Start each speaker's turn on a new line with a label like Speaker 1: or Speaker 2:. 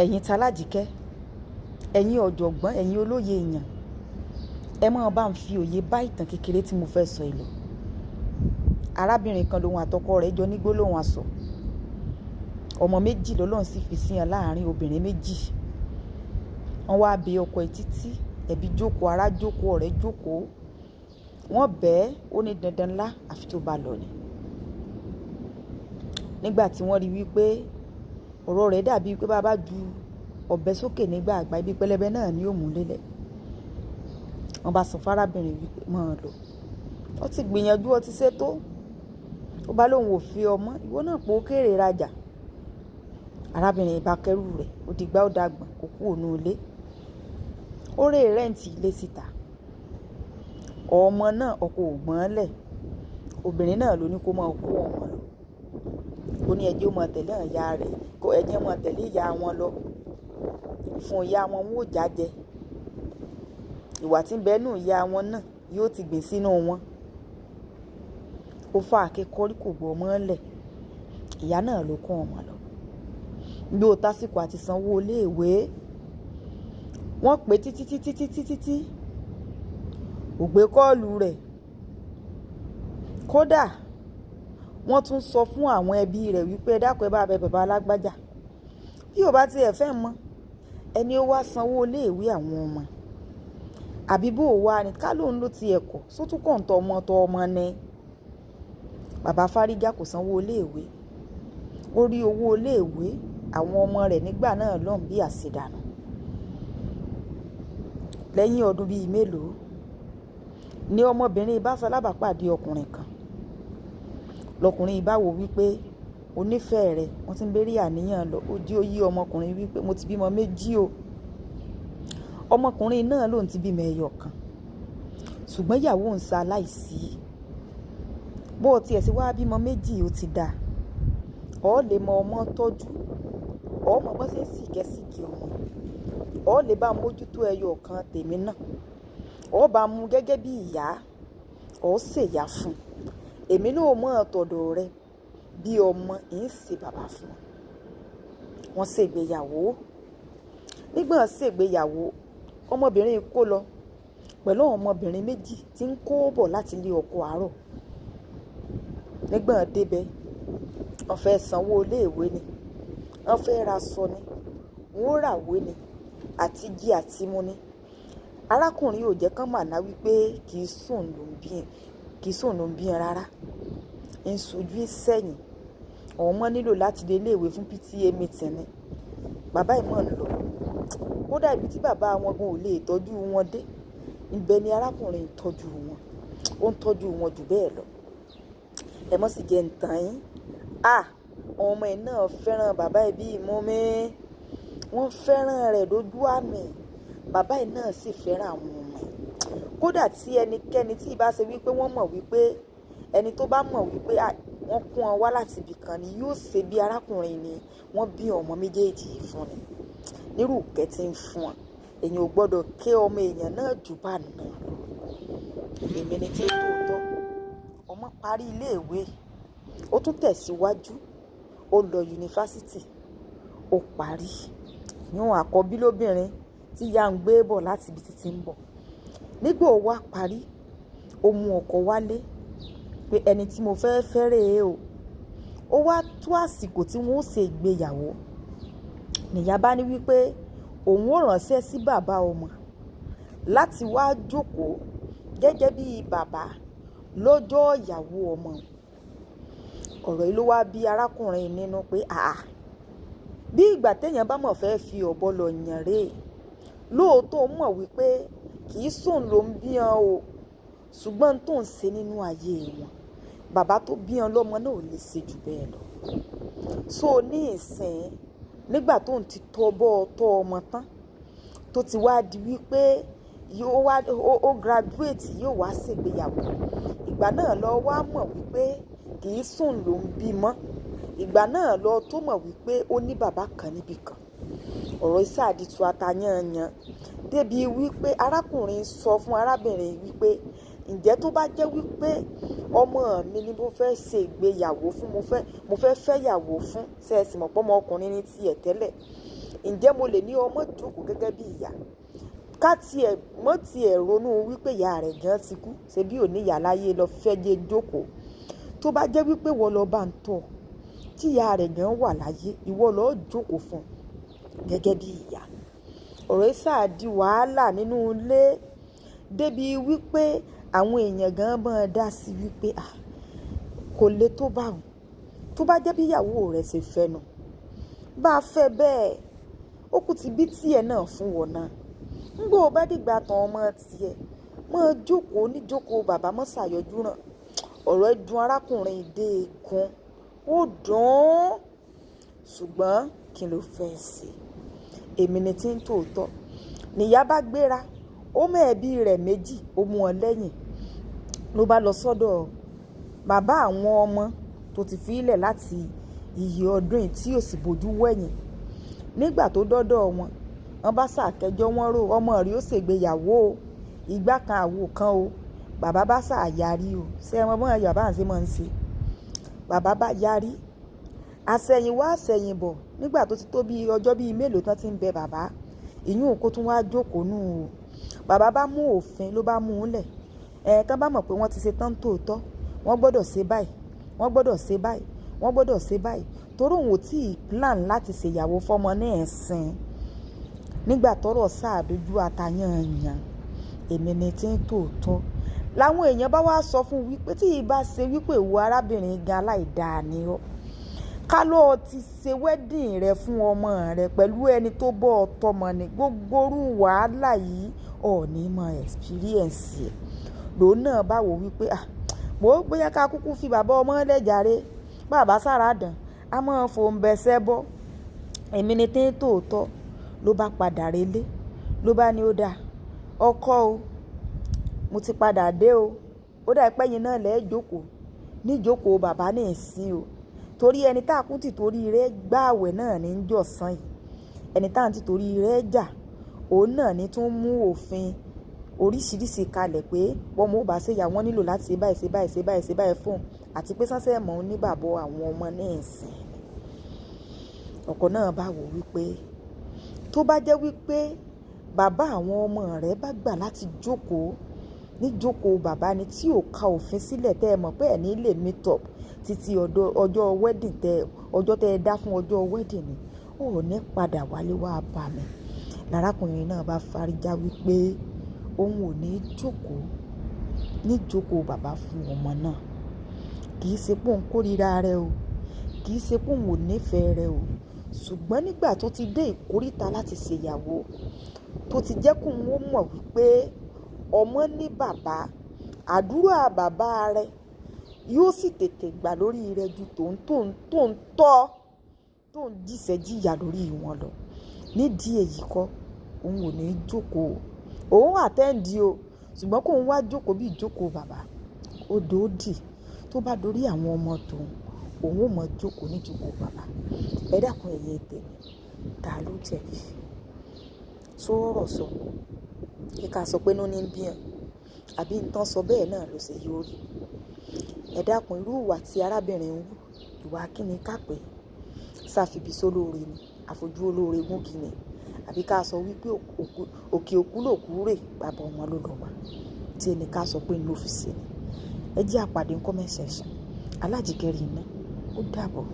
Speaker 1: ẹ̀yin talájíkẹ́, ẹ̀yin ọ̀jọ̀gbọ́n, ẹ̀yin olóye èèyàn, ẹ máa bá ń fi òye bá ìtàn kékeré tí mo fẹ́ sọ ìlú. Arábìnrin kan lòun àtọkọ rẹ̀ jọ ní gbólóhùn asọ̀. Ọmọ méjì lọ́lọ́run sì fi sí wọn láàrin obìnrin méjì. Wọ́n wá bẹ ọkọ ẹ̀ títí, ẹbí jókòó, ará jókòó, ọ̀rẹ́ jókòó. Wọ́n bẹ́ẹ̀, ó ní dandan ńlá àfi tó bá lọ ni. Nígbà tí wọ́n rí wípé ọ̀rọ̀ rẹ̀ dàbí pé bàbá ju ọ̀bẹ sókè nígbà àgbà, ibi pẹlẹbẹ náà ni ó mú lélẹ̀. Wọ́n bá sọ fárábìnrin wípé máa lọ. Ó ti gbìyànjú, ó ti ṣètò. Ó bá lóun ò fi ọmọ, ìwọ náà pò ó kéré rajà. Arábìnrin bá kẹ́rù rẹ̀, ó dìgbà ó dàgbọ̀n, kò kú òun ilé. Ó rè rẹ́ǹtì ilé síta. Ọmọ náà ọkọ ò gbọ́n lẹ̀. Obìnrin náà ló ní kó máa kó ọmọ lọ. Ó ní ẹjẹ́ ó máa tẹ̀lé ìyá rẹ̀, kó ẹjẹ́ máa tẹ̀lé ìyá wọn lọ. Fún ìyá wọn wọn ò jájẹ. Ìwà tí ń bẹ nù ìyá wọn náà yóò ti gbìn sínú wọn. Ó fà akẹ́kọ̀ọ́ kò gbọ́ ọmọ lẹ̀. Ìyá náà ló kó ọmọ lọ. Bí ó tásìkò àti sanwó iléèwé, wọ́n pè títí kò gbé kọ́ọ̀lù rẹ̀. Kódà wọ́n tún sọ fún àwọn ẹbí rẹ̀ wípé ẹ dákun ẹ bá bẹ bàbá alágbájá. Bí ò bá tiẹ̀ fẹ́ mọ̀, ẹni ó wá sanwó iléèwé àwọn ọmọ. Àbí bó o wá ni ká lóun ló ti ẹ̀kọ́ sótú kọ̀ǹtọ̀ ọmọ ni. Bàbá Fárígá kò sanwó iléèwé. Ó rí owó iléèwé àwọn ọmọ rẹ̀ nígbà náà lọ́hùn bí àṣedànù. Lẹ́yìn ọdún bíi mélòó ni ọmọbìnrin bá ṣalábàápàdé ọkùnrin kan. Lọkùnrin bá wò wípé onífẹ̀ẹ́ rẹ̀, wọ́n ti ń béèrè àníyàn lọ. Ó jí ó yí ọmọkùnrin wípé mo ti bímọ méjì o. Ọmọkùnrin náà lòun ti bímọ ẹyọ kan. Ṣùgbọ́n ìyàwó ń sa aláìsí. Bó tiẹ̀ sí wá bímọ méjì ó ti dà. Ó lè mọ ọmọ tọ́jú. Ó mọ bó ṣe ń sìkẹ́sìkẹ́ ọmọ. Ó lè bá mójútó ẹyọ kan tèmi náà. Ó bá mú gẹ́gẹ́ bí ìyá. Ó ṣèyá fún. Èmi náà mọ̀ ọ̀tọ̀dọ̀ rẹ bí ọmọ ń ṣe bàbá fún wọn. Wọ́n ṣègbéyàwó. Nígbà ṣègbéyàwó, ọmọbìnrin kó lọ pẹ̀lú ọmọbìnrin méjì tí ń kó bọ̀ láti ilé ọkọ àárọ̀. Nígbà débẹ̀, wọ́n fẹ́ sanwó iléèwé ni, wọ́n fẹ́ ra aṣọ ni, wọ́n ràwé ni, àti jí àti mú ni. Arákùnrin ò jẹ́ kán mà ná wípé kì í sùn ló ń bí ẹ rárá. Ń sojú ìsẹ̀yìn. Àwọn ọmọ nílò láti dé iléèwé fún PTA meeting ni. Bàbá ìmọ̀ ń lọ. Kódà ibi tí bàbá wọn gan ò lè tọ́jú wọn dé, ibẹ̀ ni arákùnrin ń tọ́jú wọn. Ó ń tọ́jú wọn jù bẹ́ẹ̀ lọ. Ẹ mọ́ sì jẹ́ ǹtàn yín. Ọmọ ẹ̀ náà fẹ́ràn bàbá ẹ̀ bí ìmọ̀mí. Wọ́n fẹ́ràn rẹ̀ lójú àmì. Bàbá ẹ̀ náà sì fẹ́ràn àwọn ọmọ ẹ̀. Kódà tí ẹnikẹ́ni tí ìbá ṣe wípé wọ́n mọ̀ wípé ẹni tó bá mọ̀ wípé wọ́n kún wọn wá láti ibì kan ni yóò ṣe bí arákùnrin ni wọ́n bí ọmọ méjèèjì fún ni. Nírú ìkẹ́ tí ń fún wọn. Èèyàn ò gbọ́dọ̀ ké ọmọ èèyàn náà jù bá nà lọ. Èmi ni tí tòótọ́. Ọmọ parí iléèwé. Ó tún tẹ̀síwájú. Ó lọ yunifásítì. Ó parí. Yún àkọ́bí lóbìnrin tí ìyá ń gbé bọ̀ láti ibi títí ń bọ̀. Nígbà ó wá parí, ó mú ọkọ wálé pé ẹni tí mo fẹ́ fẹ́rẹ̀ o. Ó wá tó àsìkò tí wọ́n ó ṣe ìgbéyàwó. Nìyá bá ní wípé òun ó ránṣẹ́ sí bàbá ọmọ láti wá jókòó gẹ́gẹ́ bí bàbá lọ́jọ́ ìyàwó ọmọ. Ọ̀rọ̀ yìí ló wá bí arákùnrin nínú pé bí ìgbà téèyàn bá mọ̀ fẹ́ fi ọ̀bọ lọ yàn rè. Lóòótọ́ mọ̀ wípé kì í sùn ló ń bí wọn o. Ṣùgbọ́n tó ń ṣe nínú ayé wọn, bàbá tó bí wọn lọ́mọ náà ò lè ṣe jù bẹ́ẹ̀ lọ. So ní ìsìn, nígbà tó ń ti tọ́ ọmọ tán, tó ti wá di wípé ó graduate yóò wá ṣègbéyàwó. Ìgbà náà lọ wá mọ̀ wípé kì í sùn ló ń bí mọ́. Ìgbà náà lọ tó mọ̀ wípé ó ní bàbá kan níbì kan. Ọ̀rọ̀ ìsáàdìtú atayanyan débi wípé arákùnrin sọ fún arábìnrin wípé ǹjẹ́ tó bá jẹ́ wípé ọmọ mi ni mo fẹ́ ṣe ìgbéyàwó fún, mo fẹ́ fẹ́yàwó fún, ṣe é sì mọ̀ pé ọmọ ọkùnrin ní tiẹ̀ tẹ́lẹ̀. ǹjẹ́ mo lè ní ọmọ jókòó gẹ́gẹ́ bí ìyá ká tiẹ̀ mọ́ tiẹ̀ ronú wípé ìyá rẹ̀ gan ti kú ṣe bí òní ìyá láyé lọ fẹ́ jẹ́ jókòó tó bá jẹ́ wípé wọ́n lọ bá ń tọ̀ tí ìyá rẹ̀ gan wà láyé ìwọ lọ jókòó fún gẹ́gẹ́ bí ìyá. ọ̀rọ̀ yìí sáà di wàhálà nínú ilé débi wípé àwọn èèyàn gan máa dá sí wípé kò lè tó bá wọn tó bá jẹ́ bí ìyàwó rẹ̀ ṣe fẹ́ nu bá a fẹ́ bẹ́ẹ̀ ó kù ti bí tiẹ̀ náà fún wọn náà ńgbò bá dìgbà tán ọmọ tiẹ̀ máa jókòó níjókòó bàbá mọ́ ṣàyọjú ràn ọ̀rọ̀ ẹ̀ dùn arákùnrin ìdè kan ó dùn ṣùgbọ́n kí ló fẹ́ ṣe èmi ni tí ń tòótọ́ níyà bá gbéra ó mẹ́ẹ̀bí rẹ̀ méjì ó mú wọn lẹ́yìn ló bá lọ sọ́dọ̀ bàbá àwọn ọmọ tó ti fi ilẹ̀ láti iye ọdún tí ò sì bójú wẹ̀yìn nígbà tó dọ́dọ̀ wọn bá ṣàkẹjọ́ wọn rò ọmọ rí ó ṣègbéyàwó ìgbà kan àwo kan o bàbá bá ṣàyarí o ṣé ẹ mọ bọ́n yàrá àǹsí máa ń ṣe bàbá bá yarí àṣẹ̀yìnwá àṣẹ̀yìnbọ̀ nígbà tó ti tó bí ọjọ́ bíi mélòó tán ti ń bẹ bàbá ìyún kó tún wá jókòó nù o bàbá bá mú òfin ló bá mú un lẹ̀ tán bá mọ̀ pé wọ́n ti ṣe tán tòótọ́ wọ́n gbọ́dọ̀ ṣe báyìí wọ́n gbọ́dọ̀ ṣe báyìí wọ́n gbọ́dọ̀ ṣe báyìí torí òun ò tí ì plan láti ṣèyàwó fọ́mọ náà sìn nígbà tọ́rọ̀ sáàdójú àtàyànyàn èmi ni tí ń tòótọ́ làwọn èèyàn bá wá sọ fún wípé tí ì bá ṣe wípé ìwọ arábìnrin gan aláìdáa ni ọ́ ká ló ti ṣe wedding rẹ fún ọmọ rẹ pẹ̀lú ẹni tó bọ́ ọ tọmọ ní gbogbo orú wàhálà yìí ọ̀ọ́ni mọ experience ẹ̀ lòun náà bá wò wípé mo bóyá ká kúkú fi bàbá ọmọ lẹ́jàre bàbá sára dàn á máa fòun bẹ̀sẹ̀ bọ́ èmi ni tí ń tòótọ́ ló bá padà relé ló bá ní ó dáa ọkọ o mo ti padà dé o ó dà pẹ́yìn náà lẹ́ẹ̀ jókòó níjókòó bàbá ní ìsín o torí ẹni tá a kún tìtorí rẹ̀ gbààwẹ̀ náà ní jọ̀sán yìí ẹni tá à ń tìtorí rẹ̀ jà òun náà ní tún mú òfin oríṣiríṣi kalẹ̀ pé wọ́n mú bá ṣe yà wọ́n nílò láti ṣe báyìí ṣe báyìí ṣe báyìí ṣe báyìí fún àti pé sánsẹ́ mọ̀ ní bàbá àwọn ọmọ náà sìn ọkọ náà bá wò wípé tó bá jẹ́ wípé bàbá àwọn ọmọ rẹ̀ bá gbà láti jókòó níjókòó bàbá ni tí ò ka òfin sílẹ̀ tẹ́ ẹ mọ̀ pé ẹ̀ ní lè meet up títí ọjọ́ wedding ọjọ́ tẹ́ ẹ dá fún ọjọ́ wedding ni ó ní padà wálé wá bá mi lárákùnrin náà bá fárígá wípé òun ò ní jókòó níjókòó bàbá fún ọmọ náà kì í ṣe pé òun kórìíra rẹ̀ o kì í ṣe pé òun ò nífẹ̀ẹ́ rẹ̀ o ṣùgbọ́n nígbà tó ti dé ìkóríta láti ṣèyàwó tó ti jẹ́ kó wọ́n mọ̀ wípé ọmọ ní bàbá àdúrà bàbá rẹ̀ yóò sì tètè gbà lórí rẹ̀ ju tó ń jíṣẹ́ jíyà lórí wọn lọ nídìí èyí kọ́ òun ò ní jókòó òun àtẹ́ǹdì o ṣùgbọ́n kóun wá jókòó bí ìjókòó bàbá ó dòódì tó bá dorí àwọn ọmọ tòun òun ò mọ jókòó níjókòó bàbá ẹ dákun ẹ̀yẹ tèmi ta ló jẹ̀bi sọ̀rọ̀ sọ kí ká sọ pé ní bíyàn àbí nǹkan sọ bẹ́ẹ̀ náà ló ṣe yóò rí ẹ dákun irú ìwà tí arábìnrin ń wù ìwà kíni ká pé ṣàfibí sólóore ni àfojú olóore gúngi ni àbí ká sọ wípé òkè òkú lòkú rè bàbá ọmọ ló lọ wá tí ẹnì ká sọ pé ló fi ṣe ni ẹ jẹ́ àpàdé comment section Alájíkẹ́rí iná ó dàbọ̀.